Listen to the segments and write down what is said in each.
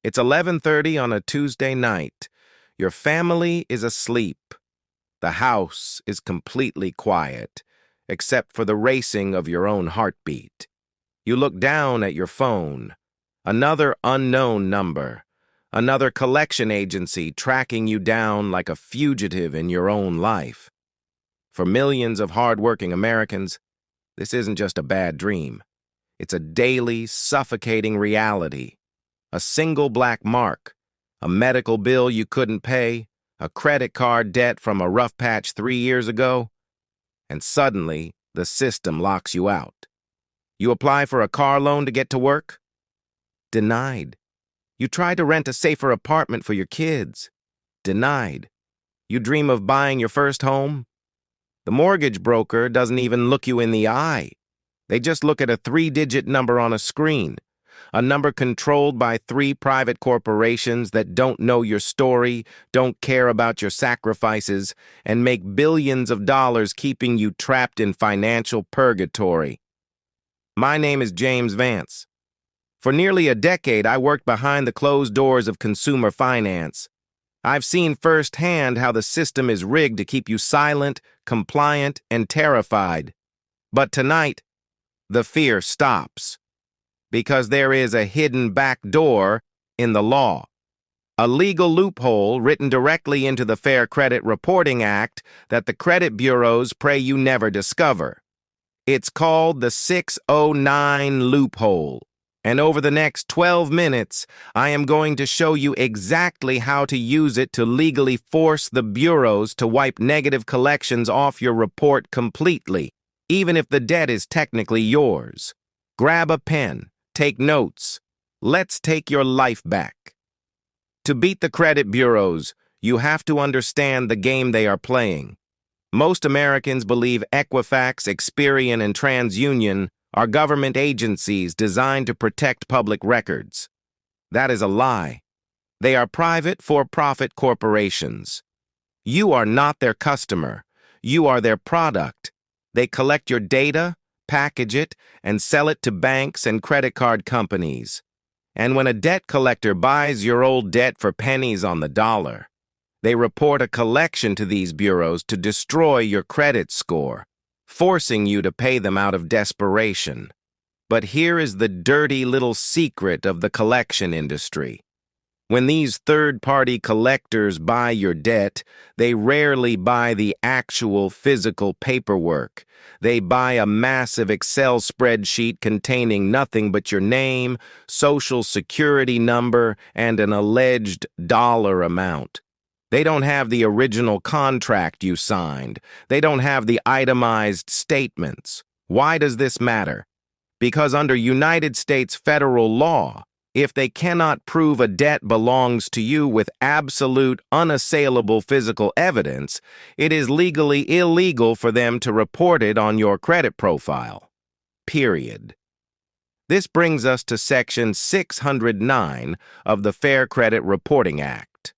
It's 11:30 on a Tuesday night. Your family is asleep. The house is completely quiet, except for the racing of your own heartbeat. You look down at your phone. Another unknown number. Another collection agency tracking you down like a fugitive in your own life. For millions of hard-working Americans, this isn't just a bad dream. It's a daily, suffocating reality. A single black mark, a medical bill you couldn't pay, a credit card debt from a rough patch 3 years ago, and suddenly the system locks you out. You apply for a car loan to get to work? Denied. You try to rent a safer apartment for your kids? Denied. You dream of buying your first home? The mortgage broker doesn't even look you in the eye. They just look at a 3-digit number on a screen, a number controlled by 3 private corporations that don't know your story, don't care about your sacrifices, and make billions of dollars keeping you trapped in financial purgatory. My name is James Vance. For nearly a decade, I worked behind the closed doors of consumer finance. I've seen firsthand how the system is rigged to keep you silent, compliant, and terrified. But tonight, the fear stops. Because there is a hidden back door in the law. A legal loophole written directly into the Fair Credit Reporting Act that the credit bureaus pray you never discover. It's called the 609 loophole. And over the next 12 minutes, I am going to show you exactly how to use it to legally force the bureaus to wipe negative collections off your report completely, even if the debt is technically yours. Grab a pen. Take notes. Let's take your life back. To beat the credit bureaus, you have to understand the game they are playing. Most Americans believe Equifax, Experian, and TransUnion are government agencies designed to protect public records. That is a lie. They are private, for-profit corporations. You are not their customer. You are their product. They collect your data, package it, and sell it to banks and credit card companies. And when a debt collector buys your old debt for pennies on the dollar, they report a collection to these bureaus to destroy your credit score, forcing you to pay them out of desperation. But here is the dirty little secret of the collection industry. When these third-party collectors buy your debt, they rarely buy the actual physical paperwork. They buy a massive Excel spreadsheet containing nothing but your name, social security number, and an alleged dollar amount. They don't have the original contract you signed. They don't have the itemized statements. Why does this matter? Because under United States federal law, if they cannot prove a debt belongs to you with absolute, unassailable physical evidence, it is legally illegal for them to report it on your credit profile. Period. This brings us to Section 609 of the Fair Credit Reporting Act.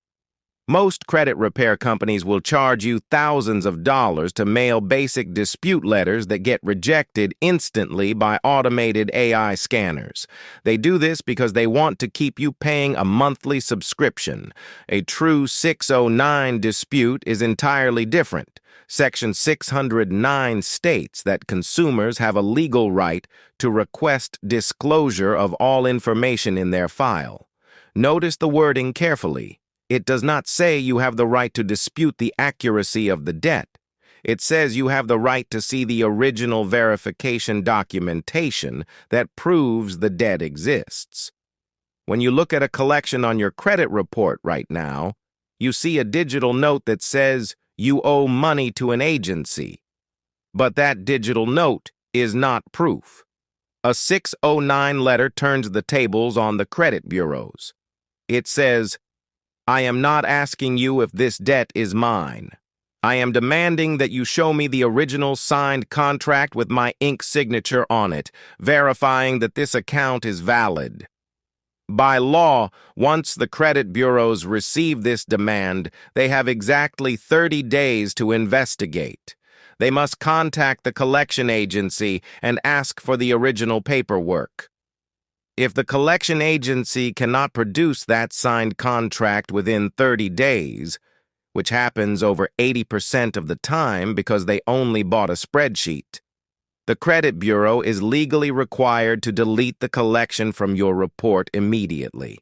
Most credit repair companies will charge you thousands of dollars to mail basic dispute letters that get rejected instantly by automated AI scanners. They do this because they want to keep you paying a monthly subscription. A true 609 dispute is entirely different. Section 609 states that consumers have a legal right to request disclosure of all information in their file. Notice the wording carefully. It does not say you have the right to dispute the accuracy of the debt. It says you have the right to see the original verification documentation that proves the debt exists. When you look at a collection on your credit report right now, you see a digital note that says you owe money to an agency. But that digital note is not proof. A 609 letter turns the tables on the credit bureaus. It says, I am not asking you if this debt is mine. I am demanding that you show me the original signed contract with my ink signature on it, verifying that this account is valid. By law, once the credit bureaus receive this demand, they have exactly 30 days to investigate. They must contact the collection agency and ask for the original paperwork. If the collection agency cannot produce that signed contract within 30 days, which happens over 80% of the time because they only bought a spreadsheet, the credit bureau is legally required to delete the collection from your report immediately.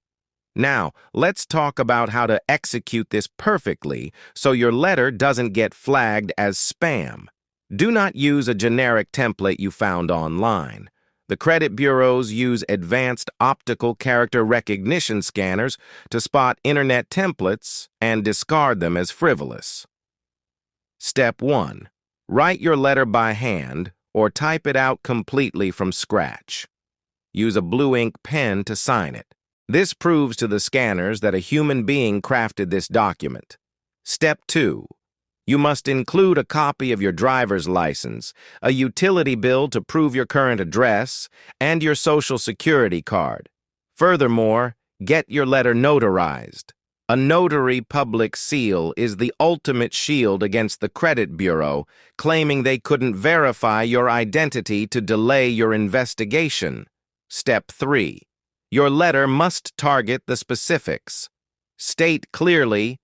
Now, let's talk about how to execute this perfectly so your letter doesn't get flagged as spam. Do not use a generic template you found online. The credit bureaus use advanced optical character recognition scanners to spot internet templates and discard them as frivolous. Step 1. Write your letter by hand or type it out completely from scratch. Use a blue ink pen to sign it. This proves to the scanners that a human being crafted this document. Step 2. You must include a copy of your driver's license, a utility bill to prove your current address, and your social security card. Furthermore, get your letter notarized. A notary public seal is the ultimate shield against the credit bureau, claiming they couldn't verify your identity to delay your investigation. Step 3. Your letter must target the specifics. State clearly,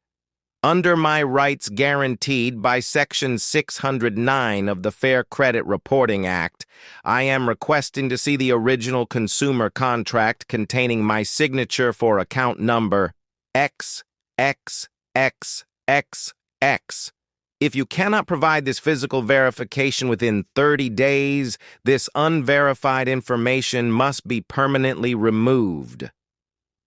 "Under my rights guaranteed by Section 609 of the Fair Credit Reporting Act, I am requesting to see the original consumer contract containing my signature for account number XXXXX. If you cannot provide this physical verification within 30 days, this unverified information must be permanently removed."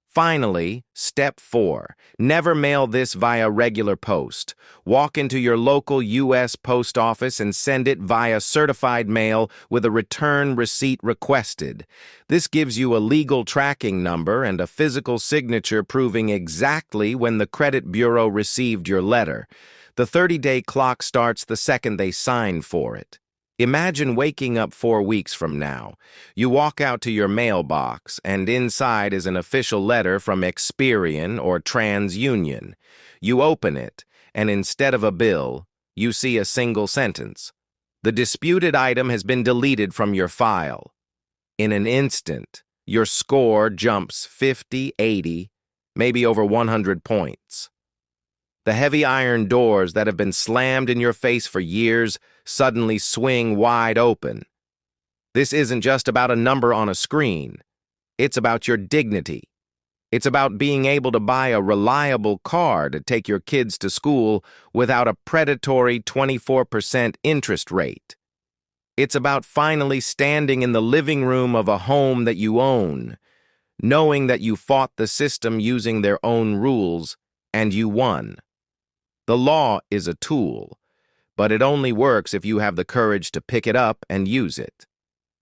Finally, Step 4. Never mail this via regular post. Walk into your local U.S. post office and send it via certified mail with a return receipt requested. This gives you a legal tracking number and a physical signature proving exactly when the credit bureau received your letter. The 30-day clock starts the second they sign for it. Imagine waking up 4 weeks from now. You walk out to your mailbox, and inside is an official letter from Experian or TransUnion. You open it, and instead of a bill, you see a single sentence. The disputed item has been deleted from your file. In an instant, your score jumps 50, 80, maybe over 100 points. The heavy iron doors that have been slammed in your face for years suddenly swing wide open. This isn't just about a number on a screen. It's about your dignity. It's about being able to buy a reliable car to take your kids to school without a predatory 24% interest rate. It's about finally standing in the living room of a home that you own, knowing that you fought the system using their own rules, and you won. The law is a tool, but it only works if you have the courage to pick it up and use it.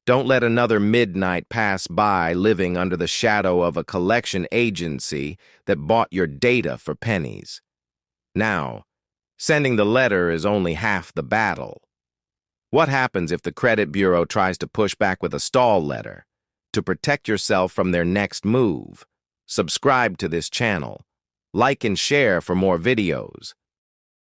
Don't let another midnight pass by living under the shadow of a collection agency that bought your data for pennies. Now, sending the letter is only half the battle. What happens if the credit bureau tries to push back with a stall letter? To protect yourself from their next move, subscribe to this channel. Like and share for more videos.